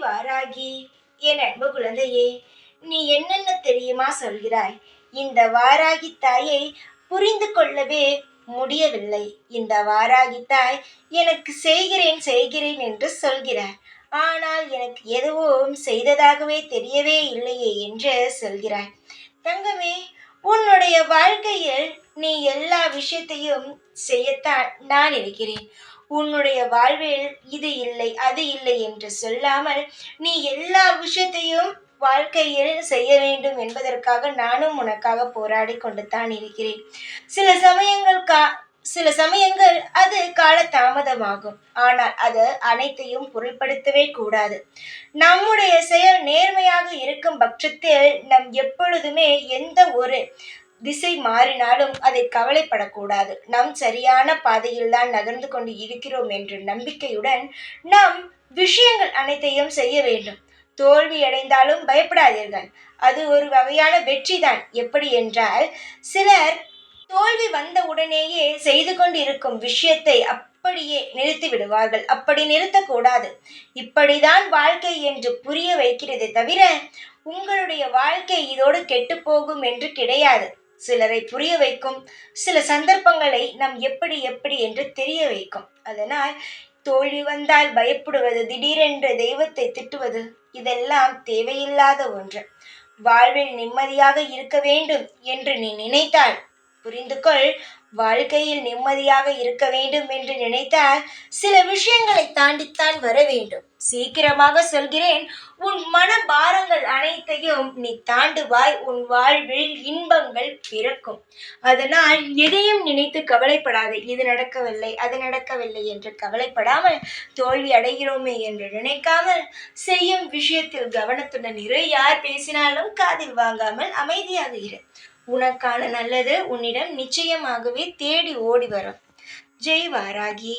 வாராகி, என் அன்பு குழந்தையே, நீ என்னென்ன தெரியுமா சொல்கிறாய்? இந்த வாராகி தாயை புரிந்து கொள்ளவே முடியவில்லை. இந்த வாராகி தாய் எனக்கு செய்கிறேன் செய்கிறேன் என்று சொல்கிறார். ஆனால் எனக்கு எதுவும் செய்ததாகவே தெரியவே இல்லையே என்று சொல்கிறாய். தங்கமே, உன்னுடைய வாழ்க்கையில் நீ எல்லா விஷயத்தையும் செய்யத்தான் நான் இருக்கிறேன். உன்னுடைய வாழ்வில் இது இல்லை அது இல்லை என்று சொல்லாமல் நீ எல்லா விஷயத்தையும் வாழ்க்கையில் செய்ய வேண்டும் என்பதற்காக நானும் உனக்காக போராடி கொண்டு தான் இருக்கிறேன். சில சமயங்கள் சில சமயங்கள் அது கால தாமதமாகும். ஆனால் அது அனைத்தையும் பொருட்படுத்தவே கூடாது. நம்முடைய செயல் நேர்மையாக இருக்கும் பட்சத்தில் நம் எப்பொழுதுமே எந்த ஒரு திசை மாறினாலும் அதை கவலைப்படக்கூடாது. நாம் சரியான பாதையில் தான் நகர்ந்து கொண்டு இருக்கிறோம் என்ற நம்பிக்கையுடன் நாம் விஷயங்கள் அனைத்தையும் செய்ய வேண்டும். தோல்வி அடைந்தாலும் பயப்படாதீர்கள். அது ஒரு வகையான வெற்றிதான். எப்படி என்றால், சிலர் தோல்வி வந்த உடனேயே செய்து கொண்டு இருக்கும் விஷயத்தை அப்படியே நிறுத்தி விடுவார்கள். அப்படி நிறுத்தக்கூடாது. இப்படிதான் வாழ்க்கை என்று புரிய வைக்கிறதே தவிர உங்களுடைய வாழ்க்கை இதோடு கெட்டு போகும் என்று கிடையாது. சிலரை புரிய வைக்கும். சில சந்தர்ப்பங்களை நாம் எப்படி எப்படி என்று தெரிய வைக்கும். அதனால் தோல்வி வந்தால் பயப்படுவது, திடீரென்று தெய்வத்தை திட்டுவது, இதெல்லாம் தேவையில்லாத ஒன்று. வாழ்வில் நிம்மதியாக இருக்க வேண்டும் என்று நீ நினைத்தால் புரிந்து கொள். வாழ்க்கையில் நிம்மதியாக இருக்க வேண்டும் என்று நினைத்தால் சில விஷயங்களை தாண்டித்தான் வர வேண்டும். சீக்கிரமாக சொல்கிறேன், உன் மன பாரங்கள் அனைத்தையும் நீ தாண்டுவாய். உன் வாழ்வில் இன்பங்கள் பிறக்கும். அதனால் எதையும் நினைத்து கவலைப்படாதே. இது நடக்கவில்லை அது நடக்கவில்லை என்று கவலைப்படாமல், தோல்வி அடைகிறோமே என்று நினைக்காமல், செய்யும் விஷயத்தில் கவனத்துடன் இரு. யார் பேசினாலும் காதில் வாங்காமல் அமைதியாக இரு. உனக்கான நல்லது உன்னிடம் நிச்சயமாகவே தேடி ஓடி வரும். ஜெய் வாராகி.